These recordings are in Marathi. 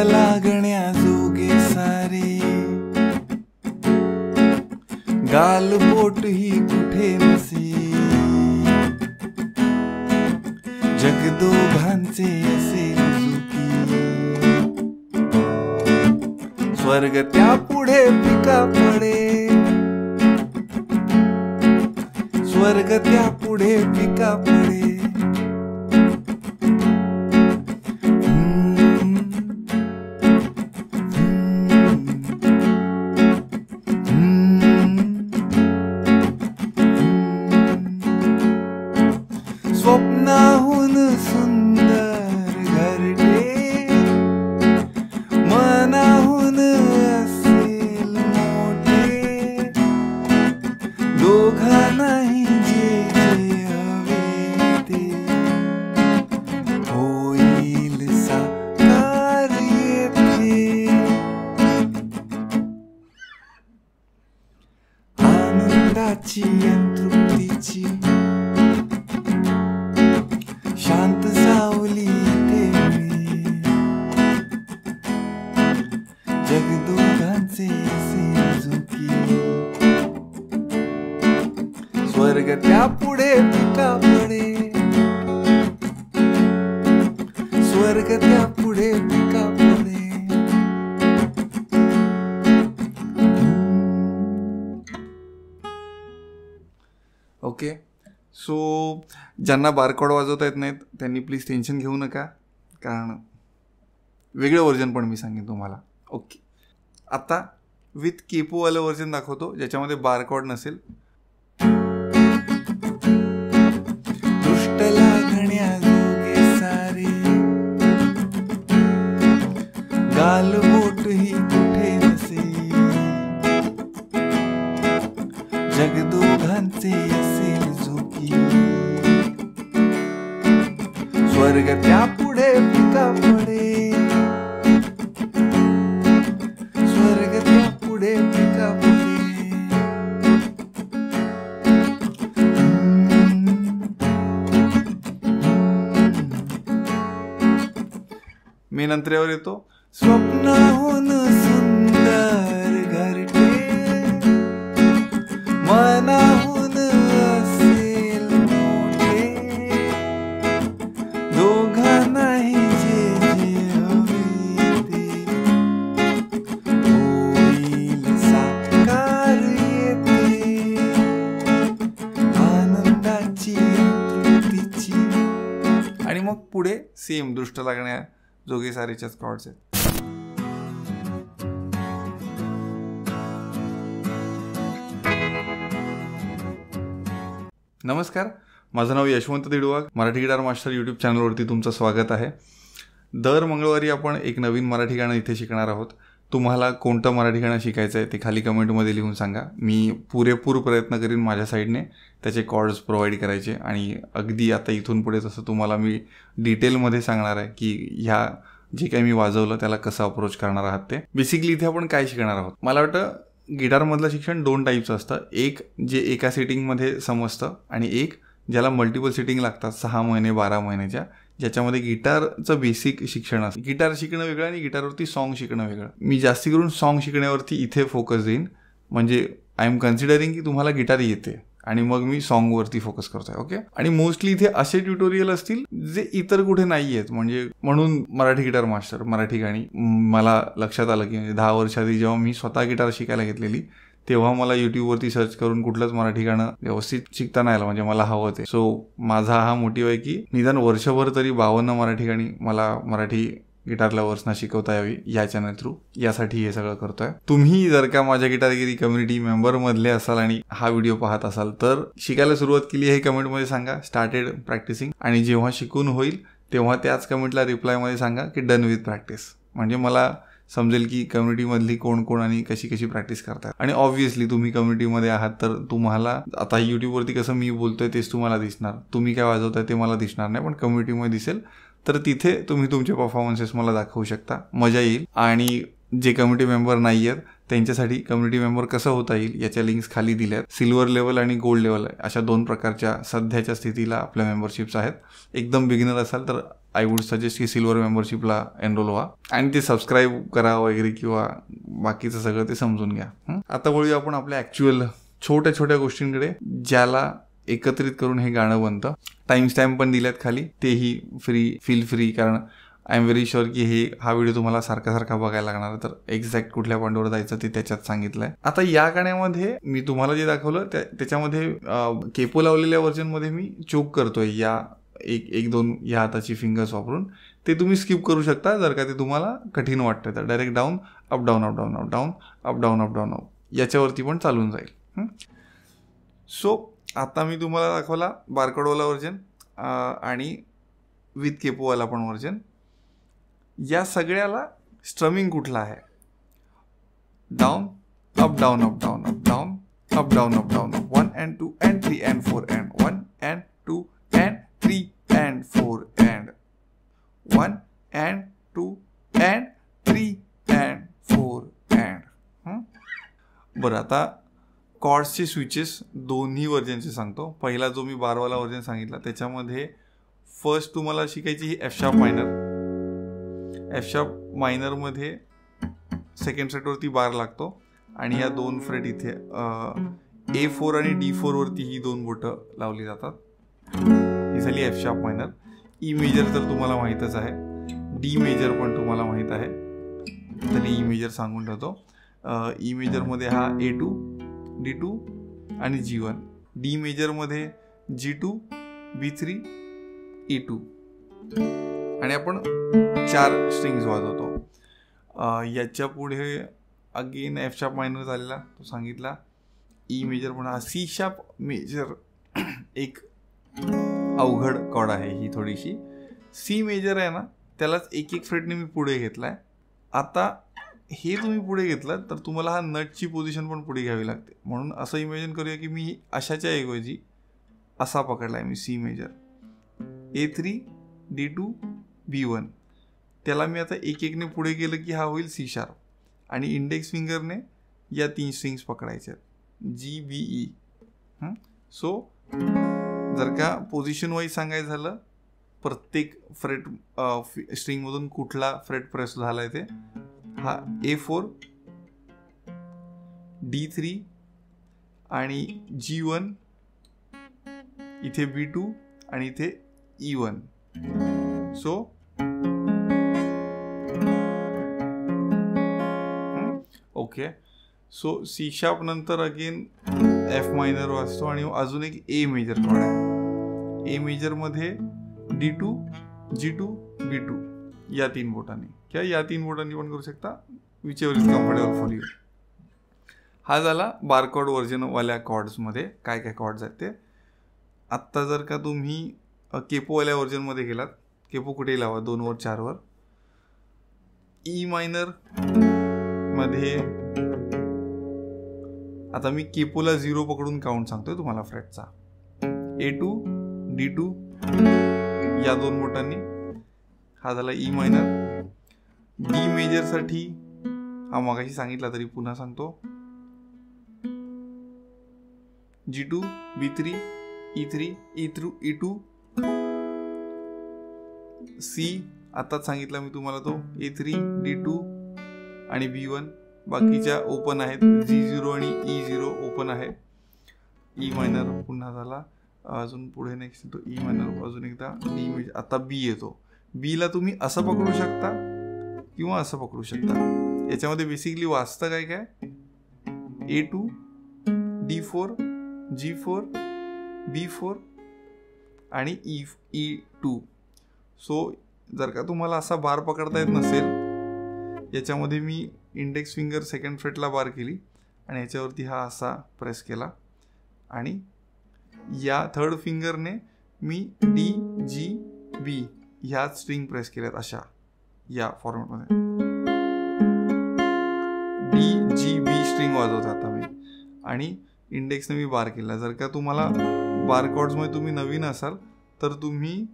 लागण्या जोगे सारे, गाल बोट ही कुठे नसे, जग दोघांचे असेल चुकी, स्वर्ग त्या पुढे फिका पडे, स्वर्ग त्या पुढे फिका पडे. स्वप्नाहून सुंदर घरटे, मनाहून असेल मोठे, दोघांनाही जे जे हवे ते होईल साकार येथे. आनंदाची तृप्तीची शांत सावली तेवढी, जग दोघांचे असेल चुकी, स्वर्ग त्या पुढे फिका पडे, स्वर्ग त्या पुढे फिका पडे. ओके, सो ज्यांना बारकोड वाजवता येत नाहीत त्यांनी प्लीज टेन्शन घेऊ नका, कारण वेगळं व्हर्जन पण मी सांगेन तुम्हाला. ओके, आता विथ केपोवालं व्हर्जन दाखवतो ज्याच्यामध्ये बारकोड नसेल. दृष्ट लागण्या जोगे सारे, गाल बोट ही कुठे नसे, जग दोघांचे असेल चुकी, स्वर्ग त्या पुढे फिका पडे, स्वर्ग त्या पुढे फिका पडे. मी नंतरेवर येतो. स्वप्नाहून सुंदर घरटे, मनाहून असेल मोठे, दोघांनाही जे जे हवे ते होईल साकार येथे. आनंदाची तृप्तीची, आणि मग पुढे सेम दृष्ट लागण्या जोगे सारेच्याच कॉर्ड्स आहेत. नमस्कार, माझं नाव Yashwant Didwag. Marathi guitar master YouTube चॅनलवरती तुमचं स्वागत आहे. दर मंगळवारी आपण एक नवीन मराठी गाणं इथे शिकणार आहोत. तुम्हाला कोणतं मराठी गाणं शिकायचं आहे ते खाली कमेंटमध्ये लिहून सांगा. मी पुरेपूर प्रयत्न करीन माझ्या साईडने त्याचे कॉर्ड्स प्रोव्हाइड करायचे, आणि अगदी आता इथून पुढे तसं तुम्हाला मी डिटेलमध्ये सांगणार आहे की ह्या जे काही मी वाजवलं त्याला कसं अप्रोच करणार आहात ते. बेसिकली इथे आपण काय शिकणार आहोत, मला वाटतं गिटारमधलं शिक्षण दोन टाईपचं असतं. एक जे एका सेटिंगमध्ये समजतं, आणि एक ज्याला मल्टिपल सेटिंग लागतात 6 महिने 12 महिन्याच्या, ज्याच्यामध्ये गिटारचं बेसिक शिक्षण असतं. गिटार शिकणं वेगळं आणि गिटारवरती सॉन्ग शिकणं वेगळं. मी जास्ती करून सॉन्ग शिकण्यावरती इथे फोकस देईन, म्हणजे आय एम कन्सिडरिंग की तुम्हाला गिटार येते आणि मग मी सॉन्गवरती फोकस करतोय. ओके, आणि मोस्टली इथे असे ट्युटोरियल असतील जे इतर कुठे नाही आहेत. म्हणजे म्हणून मराठी गिटार मास्टर, मराठी गाणी मला लक्षात आलं की 10 वर्ष आधी जेव्हा मी स्वतः गिटार शिकायला घेतलेली तेव्हा मला यूट्यूबवरती सर्च करून कुठलंच मराठी गाणं व्यवस्थित शिकता नाही आलं, म्हणजे मला हवं ते. सो माझा हा मोटिव्ह आहे की निदान वर्षभर तरी 52 मराठी गाणी मला मराठी गिटार लवर्सना शिकवता यावी या चॅनल थ्रू. यासाठी हे सगळं करतोय. तुम्ही जर का माझ्या गिटारगिरी कम्युनिटी मेंबर मधले असाल आणि हा व्हिडिओ पाहत असाल तर शिकायला सुरुवात केली हे कमेंटमध्ये सांगा, स्टार्टेड प्रॅक्टिसिंग. आणि जेव्हा शिकून होईल तेव्हा त्याच कमेंटला रिप्लायमध्ये सांगा की डन विथ प्रॅक्टिस. म्हणजे मला समजेल की कम्युनिटीमधली कोण कोण आणि कशी कशी प्रॅक्टिस करतात. आणि ऑब्व्हियसली तुम्ही कम्युनिटीमध्ये आहात तर तुम्हाला आता यूट्यूबवरती कसं मी बोलतोय तेच तुम्हाला दिसणार, तुम्ही काय वाजवताय ते मला दिसणार नाही, पण कम्युनिटीमध्ये दिसेल. तर तिथे तुम्ही तुमचे परफॉर्मन्सेस मला दाखवू शकता, मजा येईल. आणि जे कम्युनिटी मेंबर नाही आहेत त्यांच्यासाठी कम्युनिटी मेंबर कसं होता येईल याच्या लिंक्स खाली दिल्यात. सिल्वर लेवल आणि गोल्ड लेवल अशा 2 प्रकारच्या सध्याच्या स्थितीला आपल्या मेंबरशिप्स आहेत. एकदम बिगिनर असाल तर आय वुड सजेस्ट की सिल्वर मेंबरशिपला एनरोल व्हा आणि ते सबस्क्राईब करा वगैरे किंवा बाकीचं सगळं ते समजून घ्या. आता वळूया आपण आपल्या ॲक्च्युअल छोट्या छोट्या गोष्टींकडे ज्याला एकत्रित करून हे गाणं बनतं. टाइम स्टॅम्प पण दिल्यात खाली, तेही फील फ्री, कारण आय एम व्हेरी शुअर की हा व्हिडिओ तुम्हाला सारखा बघायला लागणार, तर एक्झॅक्ट कुठल्या पॉईंटवर जायचं ते त्याच्यात सांगितलंय. आता या गाण्यामध्ये मी तुम्हाला जे दाखवलं त्याच्यामध्ये केपो लावलेल्या व्हर्जनमध्ये मी चोक करतोय या एक दोन या हाताची फिंगर्स वापरून. ते तुम्ही स्किप करू शकता जर का ते तुम्हाला कठीण वाटतं तर. Direct down up down up down up down up down up down up याच्यावरती पण चालून जाईल. सो आता मी तुम्हाला दाखवला बारकोडवाला व्हर्जन आणि विथ केपोवाला पण व्हर्जन. या सगळ्याला स्ट्रमिंग कुठला आहे? Down up down up down up down up down up down up 1 and 2 and 3 and 4 and 1 and 2 and 3 and 4 and 1 and 2 and 3 and 4 and. बरं, आता कॉर्ड्सचे स्विचेस दोन्ही व्हर्जनचे सांगतो. पहिला जो मी बारवाला व्हर्जन सांगितला त्याच्यामध्ये फर्स्ट तुम्हाला शिकायची ही F sharp minor. F sharp मायनरमध्ये सेकंड फ्रेटवरती बार लागतो आणि या दोन फ्रेट इथे A4 आणि D4 वरती ही दोन बोटं लावली जातात. ही झाली F sharp minor. E major तर तुम्हाला माहीतच आहे, डी मेजर पण तुम्हाला माहीत आहे, तरी ई मेजर सांगून ठेवतो. ई मेजरमध्ये हा A2, D2 आणि G1. D मेजरमध्ये G2, B3, E2 आणि आपण 4 स्ट्रिंग्स वाजवतो. याच्या पुढे अगेन एफ शार्प मायनर झालेला तो सांगितला. ई मेजर पण हा सी शार्प मेजर एक अवघड कॉर्ड आहे ही थोडीशी. सी मेजर आहे ना, त्यालाच एक फ्रेटने मी पुढे घेतलाय. आता हे तुम्ही पुढे घेतलं तर तुम्हाला हा नटची पोझिशन पण पुढे घ्यावी लागते. म्हणून असं इमॅजिन करूया की मी अशाच्या ऐवजी असा पकडलाय मी C major. A3, D2, B1. त्याला मी आता एकने पुढे गेलं की हा होईल सी शार्प आणि इंडेक्स फिंगरने या 3 स्ट्रिंग्स पकडायच्या GBE. सो जर का पोझिशन वाईज सांगायचं झालं, प्रत्येक फ्रेट स्ट्रिंगमधून कुठला फ्रेट प्रेस झाला आहे ते, हा A4, D3 आणि G1, इथे B2 आणि इथे E1. So okay. So C sharp नंतर अगेन एफ मायनर वाजतो आणि अजून एक ए मेजर कॉर्ड आहे. ए मेजरमध्ये D2, G2, B2 या 3 बोटांनी किंवा या 3 बोटांनी पण करू शकता, which ever is comfortable for you. हा झाला बारकोड व्हर्जनवाल्या कॉर्ड्समध्ये काय काय कॉर्ड्स आहेत ते. आत्ता जर का तुम्ही केपोवाल्या व्हर्जनमध्ये गेलात, केपो कुठेही लावा 2 वर 4 वर. ई मायनर मध्ये आता मी केपोला 0 पकडून काउंट सांगतोय तुम्हाला फ्रेटचा. A2, D2 या 2 बोटांनी. हा झाला ई मायनर. डी मेजरसाठी हा मगाशी सांगितला तरी पुन्हा सांगतो. G2, B3, E3, E2, C आताच सांगितला मी तुम्हाला तो A3, D2 आणि B1. बाकीच्या ओपन आहेत, G0 आणि E0 ओपन आहे. ई मायनर पुन्हा झाला. अजून पुढे नेक्स्ट येतो ई मायनर, अजून एकदा डी मेजर. आता बी येतो. बीला तुम्ही असं पकडू शकता किंवा असं पकडू शकता. याच्यामध्ये बेसिकली वाजतं काय काय, A2, D4, G4, B4 आणि E2. सो जर का तुम्हाला असा बार पकडता येत नसेल, याच्यामध्ये मी इंडेक्स फिंगर सेकंड फ्रेटला बार केली आणि याच्यावरती हा असा प्रेस केला आणि या थर्ड फिंगरने मी D, G, B ह्या स्ट्रिंग प्रेस केल्यात अशा या फॉर्मॅटमध्ये. D, G, B स्ट्रिंग वाजवतो आता मी आणि इंडेक्सने मी बार केला. जर का तुम्हाला बार कॉर्ड्समध्ये तुम्ही नवीन असाल तर तुम्ही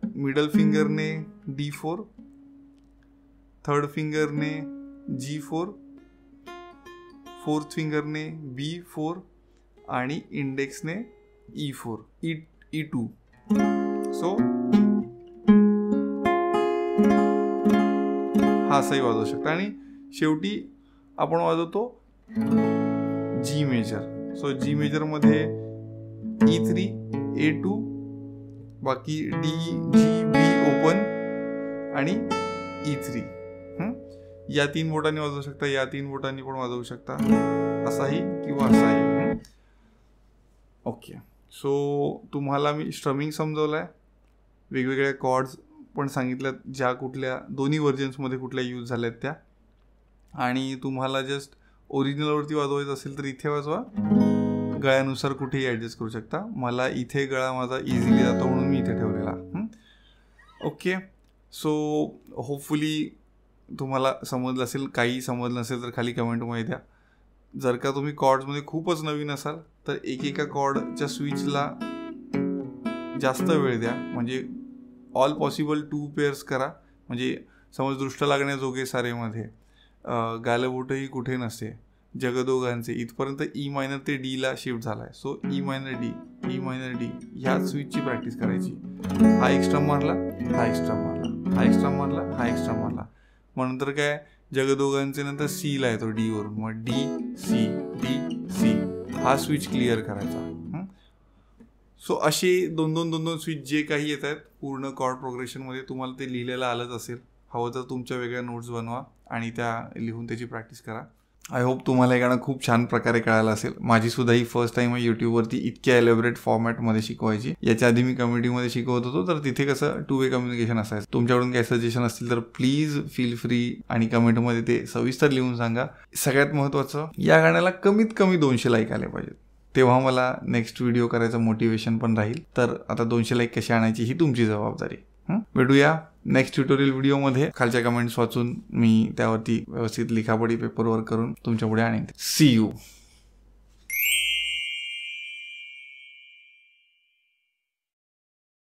मिडल फिंगरने D4, थर्ड फिंगरने G4, फोर्थ फिंगरने B4 आणि इंडेक्सने E4, E2. सो हा असाही वाजवू शकता. आणि शेवटी आपण वाजवतो जी मेजर. सो जी मेजरमध्ये E3, A2, बाकी D, G, B ओपन आणि E3. या 3 बोटांनी वाजवू शकता, या 3 बोटांनी पण वाजवू शकता, असाही किंवा असाही. ओके. सो तुम्हाला मी स्ट्रमिंग समजवलं आहे, वेगवेगळ्या कॉर्ड्स पण सांगितल्यात, ज्या कुठल्या दोन्ही व्हर्जन्समध्ये कुठल्या यूज झाल्या आहेत त्या. आणि तुम्हाला जस्ट ओरिजिनलवरती वाजवायचं असेल तर इथे वाजवा, गळ्यानुसार कुठेही ॲडजस्ट करू शकता. मला इथे गळा माझा इझिली जातो म्हणून मी इथे ठेवलेला. ओके. सो होपफुली तुम्हाला समजलं असेल. काही समजलं नसेल तर खाली कमेंटमध्ये द्या. जर का तुम्ही कॉर्ड्समध्ये खूपच नवीन असाल तर एकेका कॉर्डच्या स्विचला जास्त वेळ द्या. म्हणजे ऑल पॉसिबल 2 पेअर्स करा. म्हणजे समज दृष्ट लागण्याजोगे सारेमध्ये गालबोटही कुठे नसते, जगदोगांचे इथपर्यंत ई मायनर ते डीला शिफ्ट झाला आहे. So E minor D, E minor D ह्या स्विचची प्रॅक्टिस करायची. हा एक्स्ट्रा मारला, हा एक्स्ट्रा मारला, हा एक्स्ट्रा मारला, हा एक्स्ट्रा मारला. मग नंतर काय, जगदोगांचे नंतर सीला येतो डी वरून, मग डी सी, डी सी, हा स्विच क्लिअर करायचा. सो असे 2-2 स्विच जे काही येत आहेत पूर्ण कॉर्ड प्रोग्रेशनमध्ये, तुम्हाला ते लिहिलेलं आलंच असेल. हवं तर तुमच्या वेगळ्या नोट्स बनवा आणि त्या लिहून त्याची प्रॅक्टिस करा. आय होप तुम्हाला हे गाणं खूप छान प्रकारे कळालं असेल. माझी सुद्धा ही फर्स्ट टाईम आहे यूट्यूबवरती इतक्या एलेबरेट फॉर्मॅटमध्ये शिकवायची. याच्या आधी मी कम्युनिटीमध्ये शिकवत होतो, तर तिथे कसं 2 वे कम्युनिकेशन असायचं. तुमच्याकडून काही सजेशन असतील तर प्लीज फील फ्री आणि कमेंटमध्ये ते सविस्तर लिहून सांगा. सगळ्यात महत्त्वाचं, या गाण्याला कमीत कमी 200 लाईक आले पाहिजेत, तेव्हा मला नेक्स्ट व्हिडिओ करायचं मोटिवेशन पण राहील. तर आता 200 लाईक कशी आणायची ही तुमची जबाबदारी. भेटूया नेक्स्ट ट्युटोरियल व्हिडिओमध्ये. खालच्या कमेंट्स वाचून मी त्यावरती व्यवस्थित लिखापडी पेपरवर करून तुमच्या पुढे आणेन. See you.